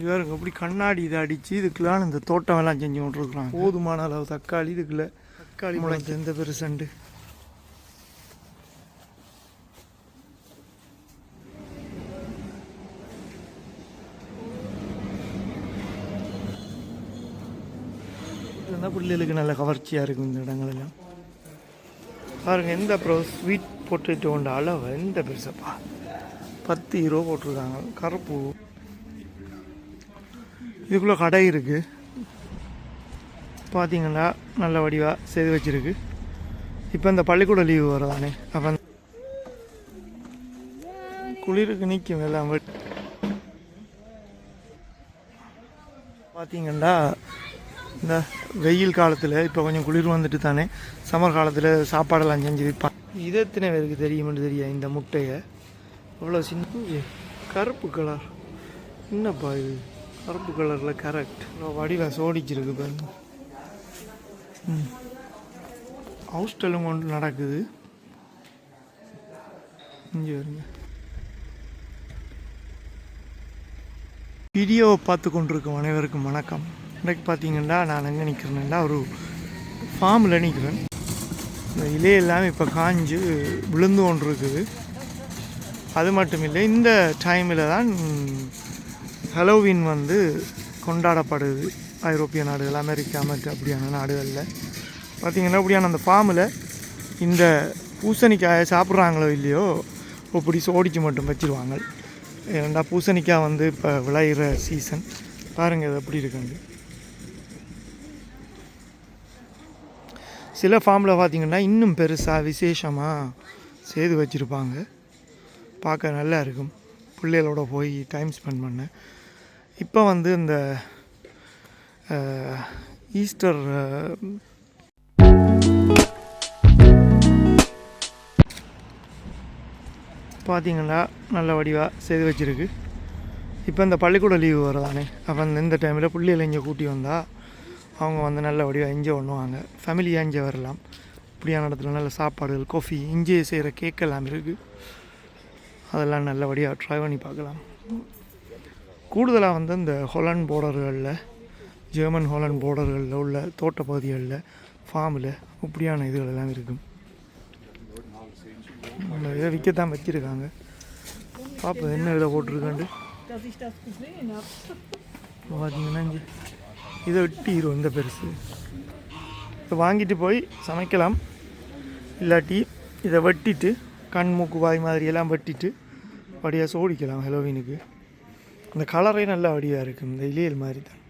இவருங்க அப்படி கண்ணாடி இதை அடித்து இதுக்குலாம் இந்த தோட்டம் எல்லாம் செஞ்சு கொண்டுருக்குறாங்க. போதுமான அளவு தக்காளி இதுக்குள்ள தக்காளி முளைச்சி எந்த பெருசண்டு. இதுதான் பிள்ளைகளுக்கு நல்ல கவர்ச்சியாக இருக்கும் இந்த இடங்களெல்லாம். பாருங்கள் எந்த அப்புறம் ஸ்வீட் பொட்டேட்டோண்ட அளவு எந்த பெருசப்பா 10 யூரோ போட்டிருக்காங்க. கருப்பு இதுக்குள்ளே கடை இருக்குது பார்த்தீங்கன்னா நல்ல வடிவாக செய்து வச்சுருக்கு. இப்போ இந்த பள்ளிக்கூட லீவு வரதானே அப்போ குளிருக்கு நிற்கும் எல்லாம். பார்த்தீங்கன்னா இந்த வெயில் காலத்தில் இப்போ கொஞ்சம் குளிர் வந்துட்டு தானே சம்மர் காலத்தில் சாப்பாடெல்லாம் செஞ்சு விற்பாங்க. இது எத்தனை பேருக்கு தெரியுமென்று தெரியாது. இந்த முட்டையை அவ்வளோ சின்ன கருப்பு கலர் என்னப்பா இது கருப்பு கலரில் கரெக்ட் வடிவாக சோடிச்சிருக்கு பாருங்க. ஹாஸ்டலும் கொண்டு நடக்குது இங்கே வருங்க. வீடியோவை பார்த்து கொண்டிருக்கும் அனைவருக்கும் வணக்கம். இன்றைக்கு பார்த்தீங்கன்னா நான் எங்கே நிற்கிறேன்னா ஒரு ஃபார்மில் நிற்கிறேன். இந்த இலையெல்லாம் இப்போ காஞ்சு விழுந்து கொண்டு இருக்குது. அது மட்டும் இல்லை இந்த டைமில் தான் ஹலோவீன் வந்து கொண்டாடப்படுது ஐரோப்பிய நாடுகள் அமெரிக்கா மற்றும் அப்படியான நாடுகளில். பார்த்திங்கன்னா அப்படியான அந்த ஃபார்மில் இந்த பூசணிக்காயை சாப்பிட்றாங்களோ இல்லையோ இப்படி சோடிச்சு மட்டும் வச்சுருவாங்க. ஏன்னா பூசணிக்காய் வந்து இப்போ விளையிற சீசன். பாருங்கள் இது எப்படி இருக்குங்க. சில ஃபார்மில் பார்த்திங்கன்னா இன்னும் பெருசாக விசேஷமாக செய்து வச்சுருப்பாங்க. பார்க்க நல்லா இருக்கும். பிள்ளைகளோட போய் டைம் ஸ்பெண்ட் பண்ண. இப்போ வந்து இந்த ஈஸ்டர் பார்த்திங்கன்னா நல்ல வடிவாக செய்து வச்சுருக்கு. இப்போ இந்த பள்ளிக்கூட லீவு வரதானே அப்போ இந்த டைமில் பிள்ளைகளை இங்கே கூட்டி வந்தால் அவங்க வந்து நல்ல வடிவாக என்ஜாய் பண்ணுவாங்க. ஃபேமிலியாக என்ஜாய் வரலாம். இப்படியான இடத்துல நல்ல சாப்பாடுகள் காஃபி இங்கே செய்கிற கேக் எல்லாம் இருக்குது. அதெல்லாம் நல்லபடியாக ட்ரை பண்ணி பார்க்கலாம். கூடுதலாக வந்து இந்த ஹாலண்ட் பார்டர்களில் ஜெர்மன் ஹாலண்ட் பார்டர்களில் உள்ள தோட்ட பகுதிகளில் ஃபார்மில் இப்படியான இதுகள் எல்லாம் இருக்கும். இதை விற்கத்தான் வச்சுருக்காங்க. பார்ப்போம் என்ன இதில் போட்டிருக்காண்டு. பார்த்தீங்கன்னா இங்கே இதை வெட்டிடும் இந்த பெருசு. இதை வாங்கிட்டு போய் சமைக்கலாம். இல்லாட்டி இதை வெட்டிட்டு கண் மூக்கு வாய் மாதிரியெல்லாம் வெட்டிட்டு வடியாக சோடிக்கலாம் ஹலோவீனுக்கு. அந்த கலரே நல்லா வடிவாக இருக்கும். இந்த இலையல் மாதிரி தான்.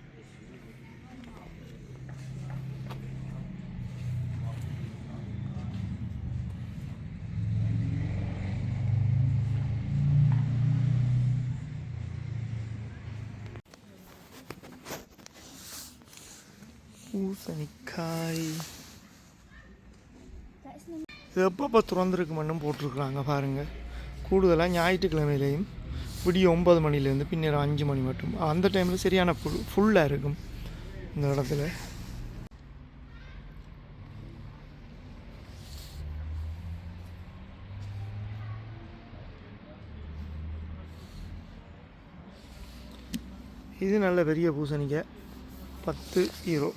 பூசணிக்காய் இது எப்போ திறந்துருக்கு மண்ணும் போட்டிருக்குறாங்க பாருங்கள். கூடுதலாக ஞாயிற்றுக்கிழமையிலையும் விடிய 9 மணிலேருந்து பின்னர் 5 மணி மட்டும். அந்த டைமில் சரியான ஃபுல்லாக இருக்கும் இந்த இடத்துல. இது நல்ல பெரிய பூசணிக்காய் 10 யூரோ.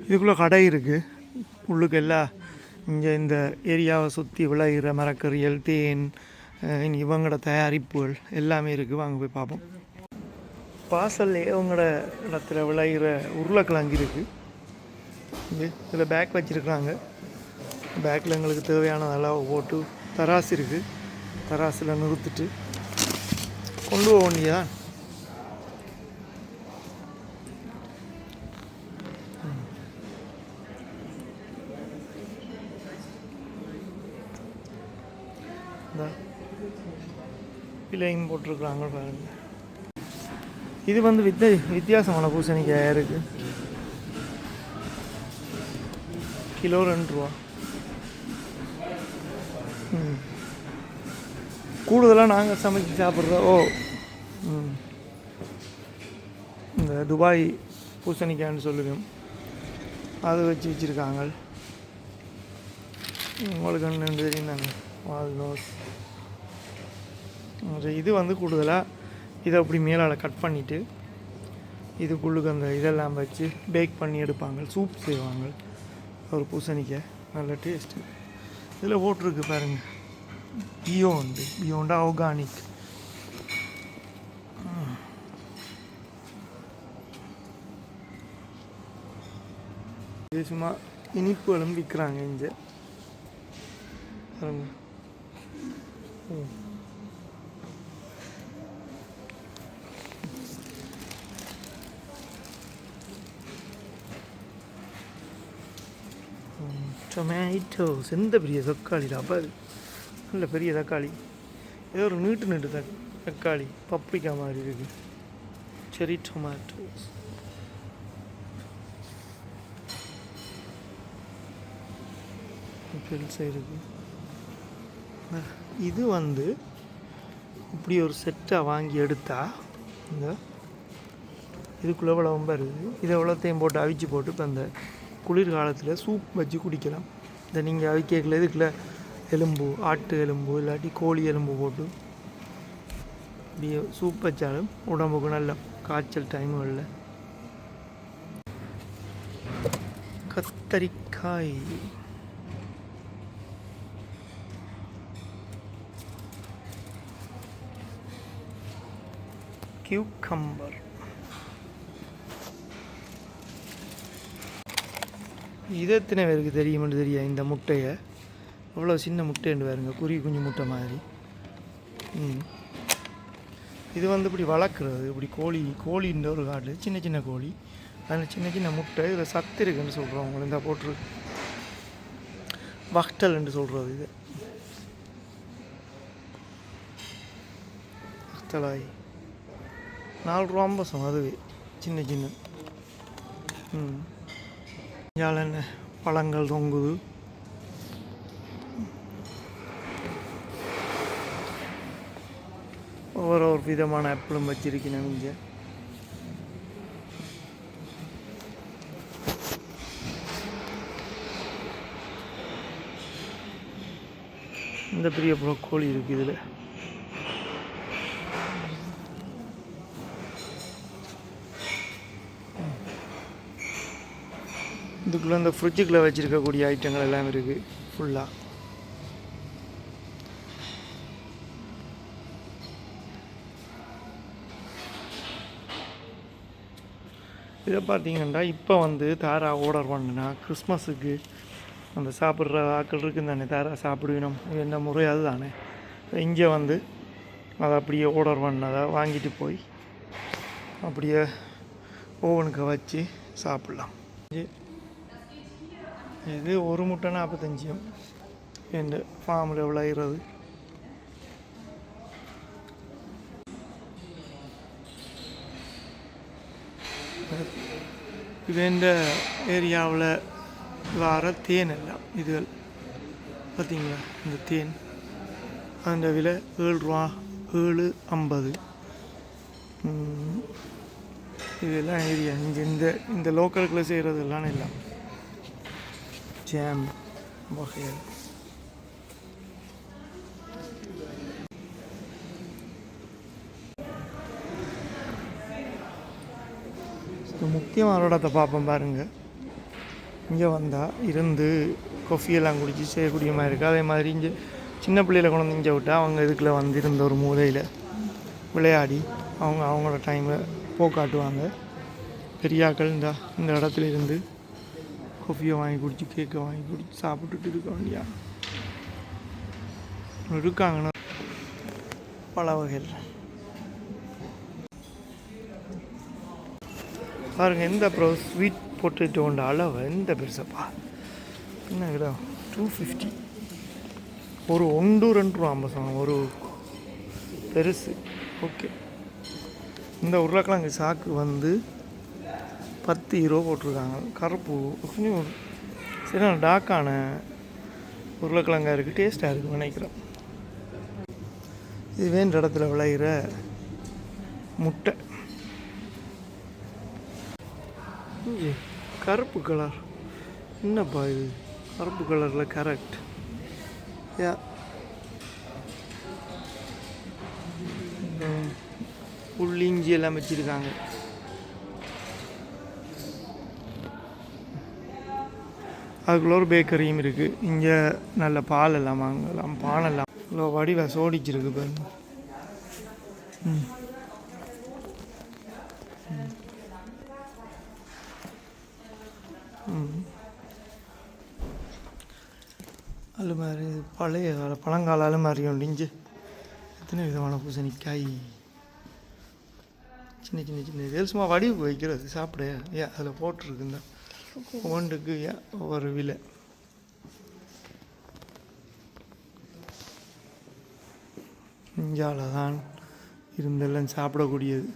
இதுக்குள்ளே கடை இருக்குது. உள்ளுக்கு எல்லாம் இங்கே இந்த ஏரியாவை சுற்றி விளையிற மரக்கறிகள் தேன் இவங்களோட தயாரிப்புகள் எல்லாமே இருக்குது. வாங்க போய் பார்ப்போம். பாசல்லே இவங்களோட இடத்துல விளையிற உருளைக்கிழங்கு இருக்குது. இங்கே இதில் பேக் வச்சுருக்குறாங்க. பேக்கில் எங்களுக்கு தேவையானதெல்லாம் போட்டு தராசு இருக்குது. தராசில் நிறுத்திட்டு கொண்டு போக வேண்டியதான். பிள்ளையும் போட்டிருக்குறாங்க பாருங்க. இது வந்து வித்தியாசமான பூசணிக்காயாக இருக்குது. கிலோ 2 ரூபா. கூடுதலாக நாங்கள் சமைச்சு சாப்பிட்றோம். இந்த துபாய் பூசணிக்காய்ன்னு சொல்லுவோம், அதை வச்சுருக்காங்க. உங்களுக்கு என்ன தெரியும் தாங்க. வால்நோஸ். இது வந்து கூடுதலாக இதை அப்படி மேலால் கட் பண்ணிவிட்டு இதுக்குள்ளுக்கு அந்த இதெல்லாம் வச்சு பேக் பண்ணி எடுப்பாங்க, சூப் செய்வாங்க. ஒரு பூசணிக்காய் நல்ல டேஸ்ட்டு. இதில் போட்டிருக்கு பாருங்கள், பியோண்டா ஆர்கானிக். இது சும்மா இனிப்புகளும் விற்கிறாங்க இங்கே பாருங்க. டொமேட்டோஸ். எந்த பெரிய தக்காளிடா அப்போ, நல்ல பெரிய தக்காளி. ஏதோ ஒரு நீட்டு தக்காளி பப்ரிக்கா மாதிரி இருக்குது. செரி டொமேட்டோஸ். இருக்குது. இது வந்து இப்படி ஒரு செட்டாக வாங்கி எடுத்தால் இந்த இதுக்குள்ளே இவ்வளோ இருக்குது. இதை எவ்வளோத்தையும் போட்டு அவிச்சு போட்டு இப்போ அந்த குளிர்காலத்தில் சூப் வச்சு குடிக்கலாம். இந்த நீங்கள் அவிக்கல இதுக்குள்ள எலும்பு, ஆட்டு எலும்பு இல்லாட்டி கோழி எலும்பு போட்டு இப்படி சூப் வச்சாலும் உடம்புக்கு நல்ல காய்ச்சல் டைமுகளில். கத்தரிக்காய். கியூக்கம்பர். இது எத்தனை பேருக்கு தெரியுமென்று தெரியாது இந்த முட்டையை. எவ்வளோ சின்ன முட்டைன்னு பாருங்க, குஞ்சு முட்டை மாதிரி. இது வந்து இப்படி வளர்க்குறது, இப்படி கோழின்ற ஒரு காடு, சின்ன சின்ன கோழி, அதில் சின்ன சின்ன முட்டை. இதில் சத்து இருக்குன்னு சொல்கிறோம். அவங்களை இந்த போட்டிருக்கு வக்டல் என்று சொல்கிறது. இது வக்டலாய் 4 ரூபா 50 அதுவே சின்ன சின்ன. என்ன பழங்கள் தொங்குது. ஒவ்வொரு விதமான ஆப்பிளும் வச்சிருக்கணும் இங்கே. இந்த பெரிய ப்ரோக்கோலி இருக்குது இதில். இதுக்குள்ளே இந்த ஃப்ரிட்ஜுக்குள்ளே வச்சுருக்கக்கூடிய ஐட்டங்கள் எல்லாம் இருக்குது ஃபுல்லாக. இதை பார்த்தீங்கன்னா இப்போ வந்து தாரா ஆர்டர் பண்ணுனா கிறிஸ்மஸுக்கு அந்த சாப்பிட்ற ஆக்கள் இருக்குன்னு தானே தாரா சாப்பிடுவினோம், என்ன முறை அது தானே. இங்கே வந்து அதை அப்படியே ஆர்டர் பண்ணதை வாங்கிட்டு போய் அப்படியே ஓவனுக்கு வச்சு சாப்பிட்லாம். இது ஒரு முட்டை 45 எந்த ஃபார்மில் விளையிறது. இது இந்த ஏரியாவில் வர தேன் எல்லாம் இதுகள் பார்த்தீங்களா. இந்த தேன் அந்த விலை 7 ரூபா 7.50. இதெல்லாம் ஏரியா இங்கே இந்த லோக்கலுக்குள்ளே செய்கிறதெல்லாம் இல்லை. ஜாம் வகைகள். முக்கியமான இடத்தை பார்ப்போம் பாருங்கள். இங்கே வந்தால் இருந்து கொஃபியெல்லாம் குடித்து செய்யக்கூடிய மாதிரி இருக்குது. அதே மாதிரி இங்கே சின்ன பிள்ளைகளை கொண்டு வந்து இங்கே விட்டால் அவங்க இதுக்குள்ளே வந்து இருந்த ஒரு மூலையில் விளையாடி அவங்களோட டைமில் போக்காட்டுவாங்க. பெரியாக்கள் இந்த இடத்துல இருந்து கொஃபியை வாங்கி குடிச்சு கேக்கை வாங்கி குடிச்சு சாப்பிட்டுட்டு இருக்க வேண்டியா இருக்காங்கன்னா பல வகைகள் பாருங்கள். எந்த அப்புறம் ஸ்வீட் பொட்டேட்டோண்ட அளவு எந்த பெருசப்பா என்ன கிடா 250. ஒரு 1-2 ரூபா 50 ஒரு பெருசு. ஓகே. இந்த உருளைக்கிழங்கு சாக்கு வந்து 10 யூரோ போட்டிருக்காங்க. கருப்பு கொஞ்சம் சரியான டாக்கான உருளைக்கிழங்கா இருக்குது, டேஸ்ட்டாக இருக்குன்னு நினைக்கிறேன். இது வேண்ட இடத்துல விளையிற முட்டை. கருப்பு கலர் என்னப்பா இது, கருப்பு கலரில் கரெக்ட். யா உள்ளி இஞ்சி எல்லாம் வச்சுருக்காங்க. அதுக்குள்ள ஒரு பேக்கரியும் இருக்குது. இங்கே நல்ல பால் எல்லாம் வாங்கலாம், பானெல்லாம் இவ்வளோ வடிவ சோடிச்சிருக்கு பாருங்க. அலுமாரி பழைய கால பழங்கால அலுமாரி உண்டு. இஞ்சி எத்தனை விதமான பூசணிக்காய், சின்ன சின்ன சின்ன இது சும்மா வடிவு வைக்கிறது சாப்பிட. ஏன் அதில் போட்டிருக்குங்க ஒவ்வொன்றுக்கு ஏன் ஒவ்வொரு விலை. இஞ்சால தான் இருந்தெல்லாம் சாப்பிடக்கூடியது.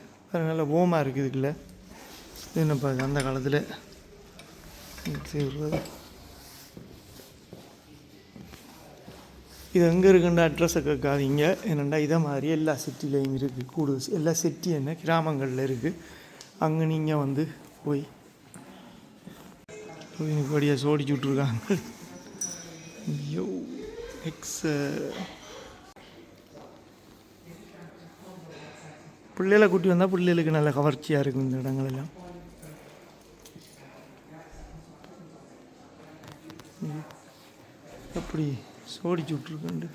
நல்ல ஓமாக இருக்குது. இதுக்குள்ள என்னப்பா அந்த காலத்தில் செய்வது. இது எங்கே இருக்குன்ற அட்ரஸை கேட்காதீங்க. என்னென்னா இதை மாதிரி எல்லா சிட்டிலையும் இருக்குது. கூடுதல் எல்லா சிட்டி என்ன கிராமங்களில் இருக்குது. அங்கே நீங்கள் வந்து போய் எனக்கு படியாக சோடிச்சு விட்ருக்காங்க. ஐயோ பிள்ளைகளை கூட்டி வந்தால் பிள்ளைகளுக்கு நல்ல கவர்ச்சியாக இருக்கும் இந்த இடங்களெல்லாம். அப்படி சோடிச்சு விட்ருக்கண்டு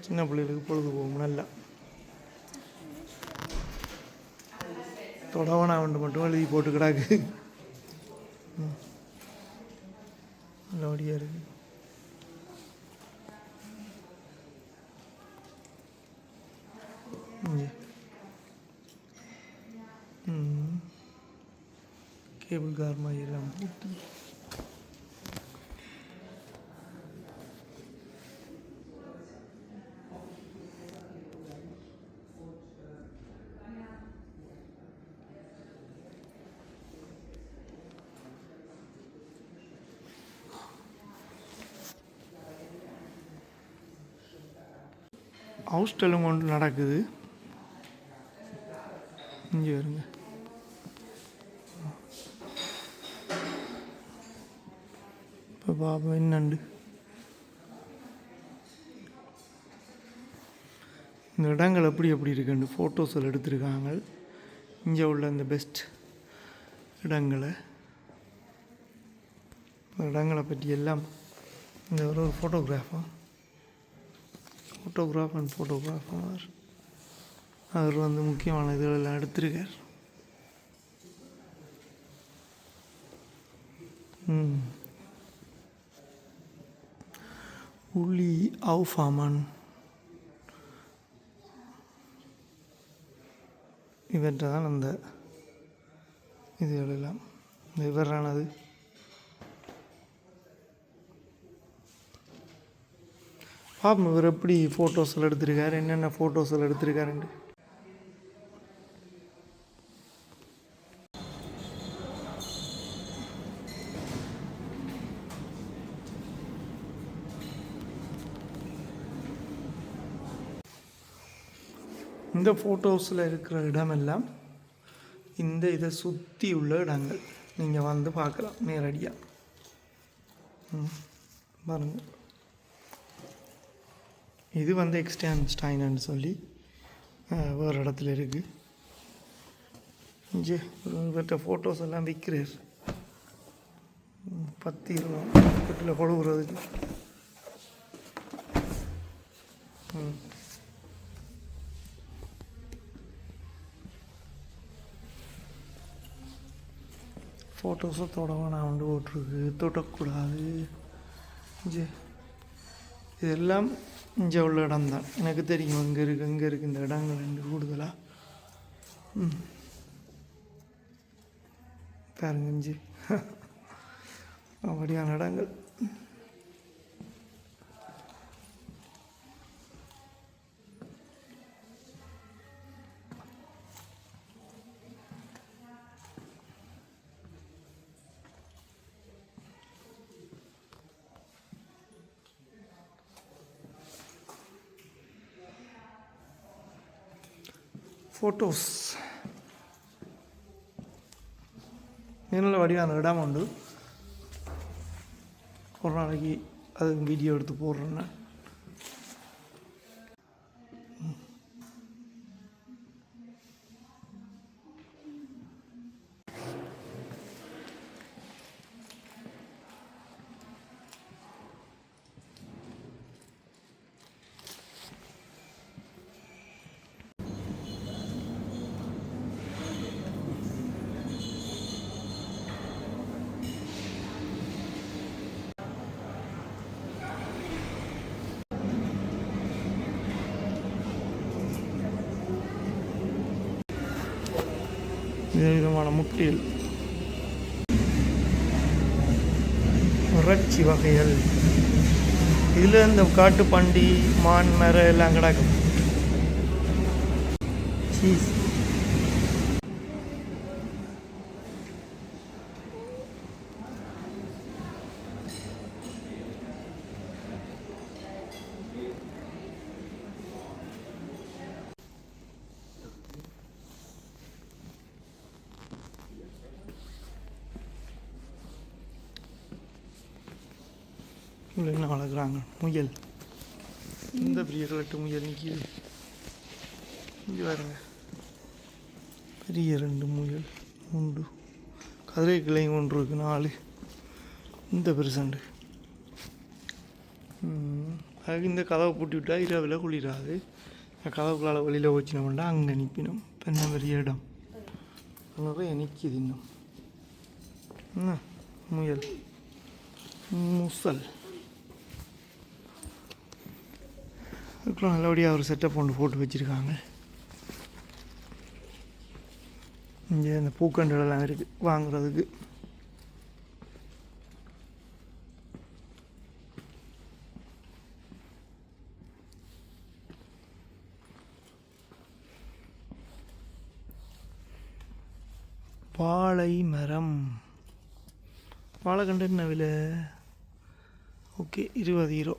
சின்ன பிள்ளைகளுக்கு பொழுது போகும். நல்லா தொடவனா ஒன்று மட்டும் எழுதி போட்டு கிடாக்கு. நல்லபடியாக இருக்குது. கேபிள் கார் மாதிரி எல்லாம் போட்டு ஹாஸ்டலும் கொண்டு நடக்குது. இங்கே வருங்க. இப்போ பாப்பா என்னண்டு இந்த இடங்கள் எப்படி இருக்குன்னு ஃபோட்டோஸில் எடுத்துருக்காங்க. இங்கே உள்ள இந்த பெஸ்ட் இடங்களை பற்றி எல்லாம் இந்த ஒரு ஃபோட்டோகிராஃபர் அவர் வந்து முக்கியமான இதுகளெல்லாம் எடுத்திருக்கார். உள்ளி அவுஃபாமன் இவற்றை தான் அந்த இதுகளெல்லாம் இந்த இவரானது பாப்போம் இவர் எப்படி ஃபோட்டோஸில் எடுத்திருக்காரு, என்னென்ன ஃபோட்டோஸில் எடுத்திருக்காருண்டு. இந்த ஃபோட்டோஸில் இருக்கிற இடமெல்லாம் இந்த இதை சுற்றி உள்ள இடங்கள். நீங்கள் வந்து பார்க்கலாம் நேரடியாக. பாருங்கள், இது வந்து எக்ஸ்டென்ஸ்டைன்னு சொல்லி வேறு இடத்துல இருக்குது. இங்கே இவர்கிட்ட ஃபோட்டோஸ் எல்லாம் விற்கிறார். 10 ரூபா வீட்டில் கொழுவுறதுக்கு. ஃபோட்டோஸை தொடவா நான் வந்து போட்டிருக்கு, தொடக்கூடாது. இங்கே இதெல்லாம் இங்கே உள்ள இடம் தான். எனக்கு தெரியும் அங்கே இருக்குது இந்த இடங்கள் ரெண்டு கூடுதலாக. பாருங்க இஞ்சி அப்படியான இடங்கள். ஃபோட்டோஸ் நல்ல வடிவான இடம் உண்டு. ஒரு நாளைக்கு அது வீடியோ எடுத்து போடுறேன்னா. விதவிதமான முட்டைகள், இறைச்சி வகைகள். இதில் இந்த காட்டு பண்டி, மான், மரம் எல்லாம் கிடக்கும். சீஸ், என்ன வளர்க்குறாங்க, முயல். இந்த பெரிய கலட்டு முயல் நிற்கிது இங்கே பாருங்க. பெரிய 2 முயல், 3 கதிரை கிளையும் 1 இருக்கு, 4 இந்த பெருசண்டு. அதுக்கு இந்த கதவை பூட்டி விட்டா இரவில் குளிராது. கதவுக்குள்ளால் வெளியில் வச்சினோம்னா அங்கே நிற்பினோம். பெண்ண பெரிய இடம் நிறைய நிற்கிது. இன்னும் முயல், முசல் அதுக்குள்ள நல்லபடியாக ஒரு செட்டப் ஒன்று போட்டு வச்சுருக்காங்க. இங்கே இந்த பூக்கண்டுகளெல்லாம் இருக்குது வாங்குறதுக்கு. வாழை மரம், வாழைக்கண்டு என்ன விலை? Okay, 20 euro.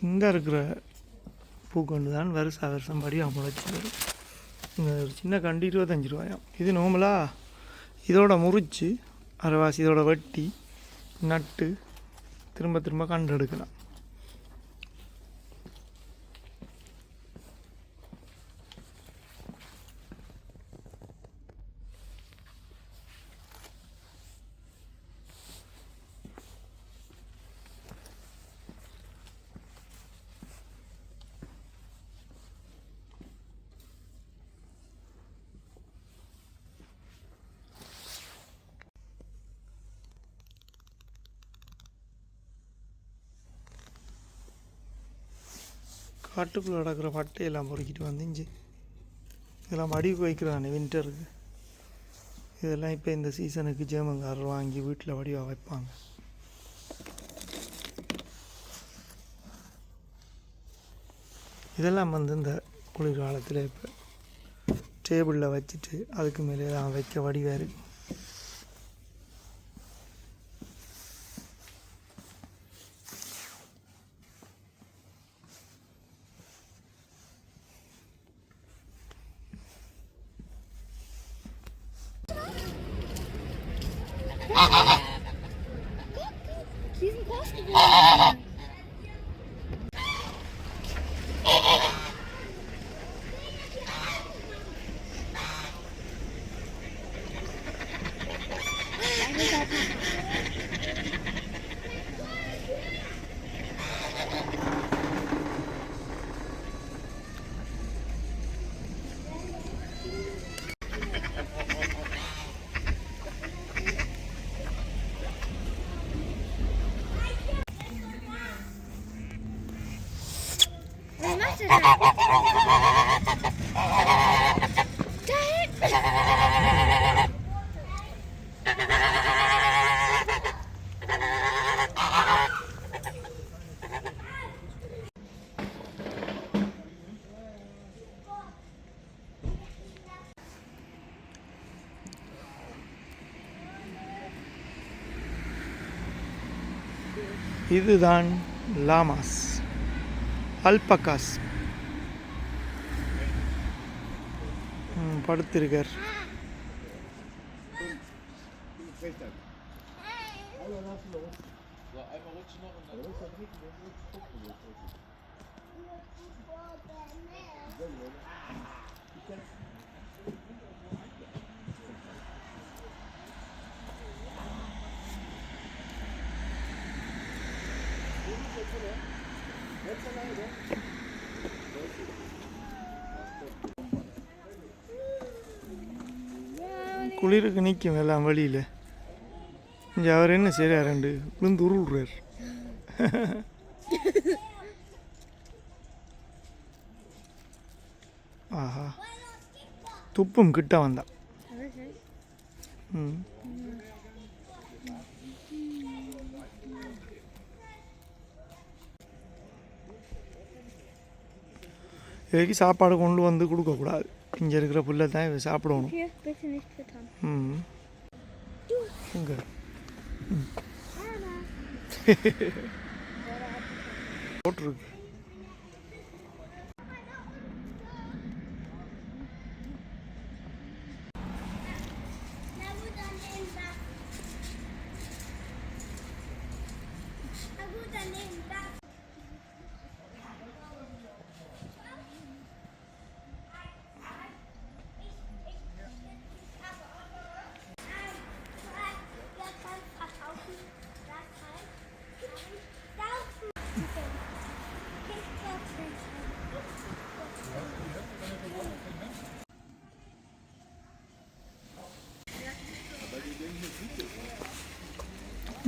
இங்கே இருக்கிற பூக்கண்டு தான் வருஷம் படி முளைச்சி வரும். இங்கே ஒரு சின்ன கண்டு 25 ரூபாயாம். இது நார்மலாக இதோட முறித்து அரைவாசி இதோட வெட்டி நட்டு திரும்ப கண்டு எடுக்கலாம். காட்டுக்குள்ளே நடக்கிற பட்டையெல்லாம் பொறுக்கிட்டு வந்துச்சு. இதெல்லாம் வடிவு வைக்கிறானே வின்டருக்கு. இதெல்லாம் இப்போ இந்த சீசனுக்கு ஜேமங்காரர் வாங்கி வீட்டில் வடிவாக வைப்பாங்க. இதெல்லாம் இந்த குளிர்காலத்தில் இப்போ டேபிளில் வச்சுட்டு அதுக்கு மேலே தான் வைக்க வடிவாக இருக்குது. இதுதான் லாமாஸ், அல்பகாஸ். படுத்திருக்கார். குளிருக்கு நிற்கும் எல்லாம் வழியில். இங்கே அவர் என்ன செய்கிறார், விழுந்து உருள்றார். ஆஹா துப்பும் கிட்ட வந்தா. ம் இதுக்கு சாப்பாடு கொண்டு வந்து கொடுக்கக்கூடாது. இங்கே இருக்கிற புல்லை தான் இவ சாப்பிடணும். ம் இங்கே போட்டிருக்கு.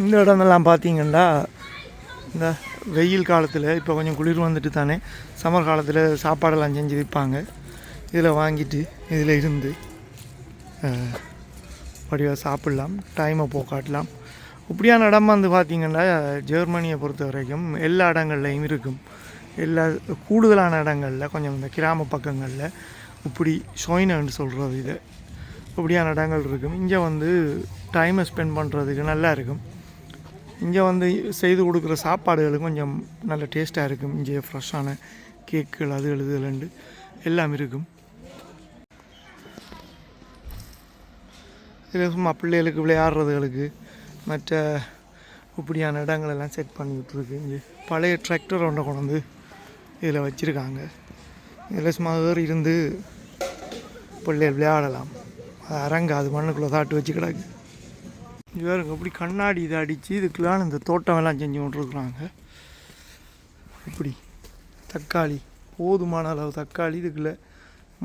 இந்த இடமெல்லாம் பார்த்தீங்கன்னா இந்த வெயில் காலத்தில் இப்போ கொஞ்சம் குளிர் வந்துட்டு தானே சம்மர் காலத்தில் சாப்பாடெல்லாம் செஞ்சு விற்பாங்க. இதில் வாங்கிட்டு இதில் இருந்து படியாக சாப்பிட்லாம், டைமை போக்காட்டலாம். இப்படியான இடம் வந்து பார்த்திங்கன்னா ஜெர்மனியை பொறுத்த வரைக்கும் எல்லா இடங்கள்லையும் இருக்கும். எல்லா கூடுதலான இடங்களில் கொஞ்சம் இந்த கிராம பக்கங்களில் இப்படி ஷொய்னன்னு சொல்கிறது இது இப்படியான இடங்கள் இருக்கும். இங்கே வந்து டைமை ஸ்பெண்ட் பண்ணுறதுக்கு நல்லா இருக்கும். இங்கே வந்து செய்து கொடுக்குற சாப்பாடுகள் கொஞ்சம் நல்ல டேஸ்ட்டாக இருக்கும். இங்கே ஃப்ரெஷ்ஷான கேக்குகள் அது எழுதுலண்டு எல்லாம் இருக்கும். இதில் சும்மா பிள்ளைகளுக்கு விளையாடுறதுகளுக்கு மற்ற இப்படியான இடங்களெல்லாம் செட் பண்ணி விட்டுருக்கு. இங்கே பழைய டிராக்டர் ஒன்றை கொண்டு வந்து இதில் வச்சுருக்காங்க. இதில் சும்மா ஏறி இருந்து பிள்ளைகள் விளையாடலாம். அது அரங்காது, மண்ணுக்குள்ளே தாட்டு வச்சு கிடக்கு. இது வேறுங்க இப்படி கண்ணாடி இதை அடித்து இதுக்கெல்லாம் இந்த தோட்டமெல்லாம் செஞ்சு கொண்டுருக்குறாங்க. இப்படி தக்காளி போதுமான அளவு தக்காளி இதுக்குள்ளே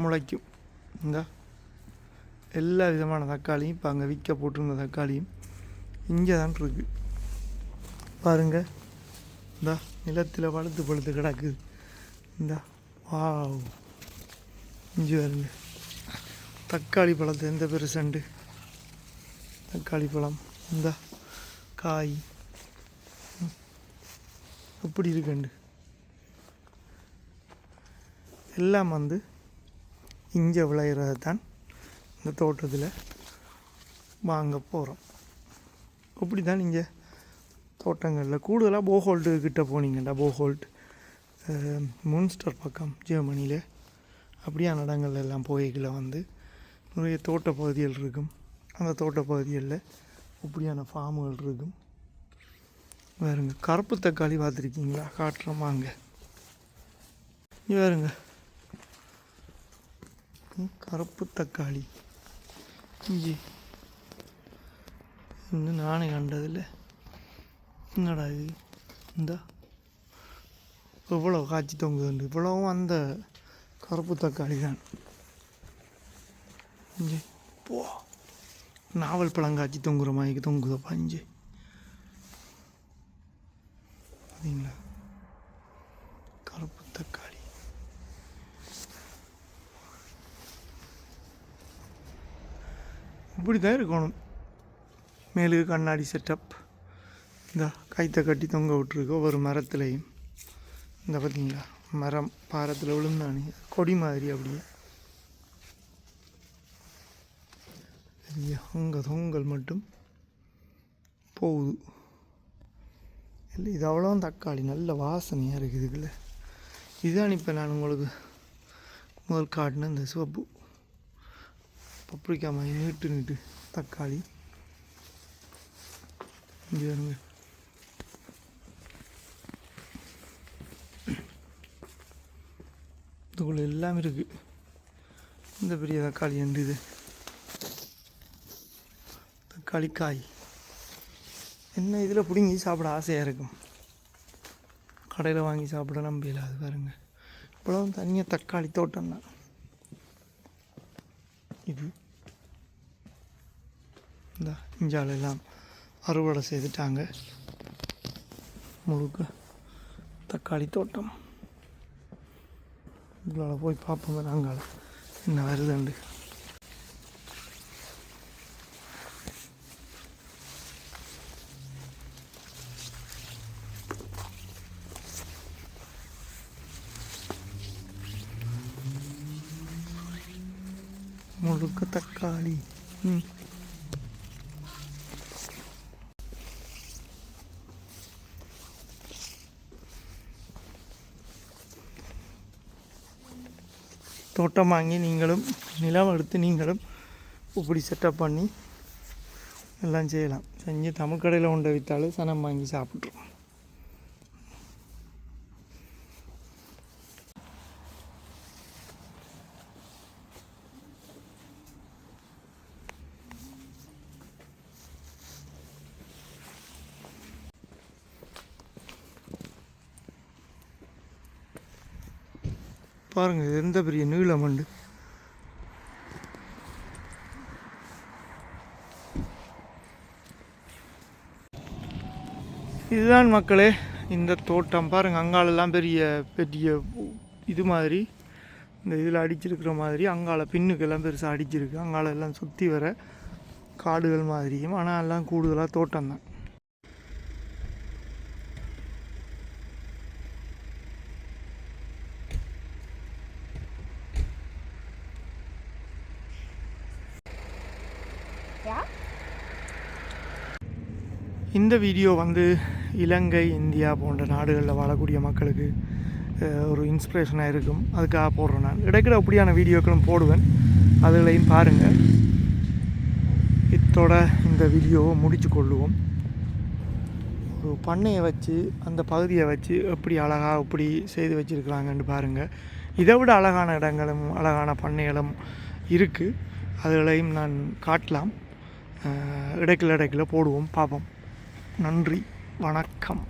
முளைக்கும். இந்த எல்லா விதமான தக்காளியும் இப்போ அங்கே விற்க போட்டிருந்த தக்காளியும் இங்கே தான் இருக்குது. பாருங்கள், இந்த நிலத்தில் பழுத்து பழுத்து கிடக்குது. இந்த வாவ், இஞ்சி வருங்க தக்காளி பழத்தை எந்த பெருசண்டு தக்காளி பழம். இந்த காய் எப்படி இருக்குண்டு எல்லாம் வந்து இங்கே விளையிறது தான் இந்த தோட்டத்தில் வாங்க போகிறோம். அப்படி தான் இங்கே தோட்டங்களில் கூடுதலாக போஹோல்ட்டு கிட்டே போனீங்கள்டா, போஹோல்ட் முன்ஸ்டர் பக்கம் ஜெர்மனியில் அப்படியான இடங்கள் எல்லாம் போய்களை வந்து நிறைய தோட்ட பகுதிகள் இருக்கும். அந்த தோட்ட பகுதிகளில் இப்படியான ஃபார்முகள் இருக்கும். வேறுங்க கருப்பு தக்காளி பார்த்துருக்கீங்களா? காட்டுறோம் வாங்க. வேறுங்க கருப்பு தக்காளி இஞ்சி இன்னும் நானே கண்டதில்லை. என்னடா இது, இந்த இவ்வளோ காய்ச்சி தொங்குதுண்டு. இவ்வளவும் அந்த கருப்பு தக்காளி தான். இஞ்சி போ நாவல் பழங்காய்ச்சி தொங்குற மாதிரி தொங்குதப்பா இஞ்சி. பார்த்தீங்களா கருப்பு தக்காளி. இப்படி தான் இருக்கணும். மேலுக்கு கண்ணாடி செட்டப். இந்த கைத்தை கட்டி தொங்க விட்டுருக்கு ஒவ்வொரு மரத்துலேயும். இந்த பார்த்தீங்களா மரம் பாரத்தில் விழுந்தானே கொடி மாதிரி அப்படியே. அங்கே தொங்கல் மட்டும் போகுது. இல்லை இது அவ்வளோ தக்காளி நல்ல வாசனையாக இருக்குது. இதுக்குள்ள இதுதான் இப்போ நான் உங்களுக்கு முதல் காட்டின இந்த சிவப்பு பப்ரிக்கா மாதிரி நீட்டு நீட்டு தக்காளி. இங்கே வருங்க இதுக்குள்ள எல்லாம் இருக்குது. இந்த பெரிய தக்காளி என்று இது தக்காளி காய் என்ன இதில் பிடுங்கி சாப்பிட ஆசையாக இருக்கும். கடையில் வாங்கி சாப்பிட நம்பல. அது பாருங்க இவ்வளோ தனியாக தக்காளி தோட்டம் தான் இது. இந்த இஞ்சாலெல்லாம் அறுவடை செய்துட்டாங்க. முழுக்க தக்காளி தோட்டம். இதுக்குள்ள போய் பார்ப்போம் நாங்கள் என்ன வருதுண்டு. முழுக்க தக்காளி. தோட்டம் வாங்கி நீங்களும் நிலம் எடுத்து நீங்களும் இப்படி செட்டப் பண்ணி எல்லாம் செய்யலாம். செஞ்சு தமிழ் கடையில் கொண்டு விற்றாலும் சனம் வாங்கி சாப்பிட்ருவோம். பாருங்கள், இது எந்த பெரிய நீளம் உண்டு. இதுதான் மக்களே இந்த தோட்டம். பாருங்கள், அங்காலெல்லாம் பெரிய பெரிய இது மாதிரி இந்த இதில் அடிச்சிருக்கிற மாதிரி அங்கால பின்னுக்கெல்லாம் பெருசாக அடிச்சிருக்கு. அங்கால எல்லாம் சுற்றி வர காடுகள் மாதிரியும், ஆனால் எல்லாம் கூடுதலாக தோட்டம் தான். இந்த வீடியோ இலங்கை, இந்தியா போன்ற நாடுகளில் வாழக்கூடிய மக்களுக்கு ஒரு இன்ஸ்பிரேஷனாக இருக்கும். அதுக்காக போடுறேன். நான் இடைக்கிட அப்படியான வீடியோக்களும் போடுவேன், அதுகளையும் பாருங்கள். இத்தோட இந்த வீடியோவை முடித்து கொள்ளுவோம். ஒரு பண்ணையை வச்சு அந்த பகுதியை வச்சு எப்படி அழகாக இப்படி செய்து வச்சுருக்குறாங்கன்னு பாருங்கள். இதை விட அழகான இடங்களும் அழகான பண்ணைகளும் இருக்குது. அதுகளையும் நான் காட்டலாம். இடைக்கில் போடுவோம், பார்ப்போம். நன்றி, வணக்கம்.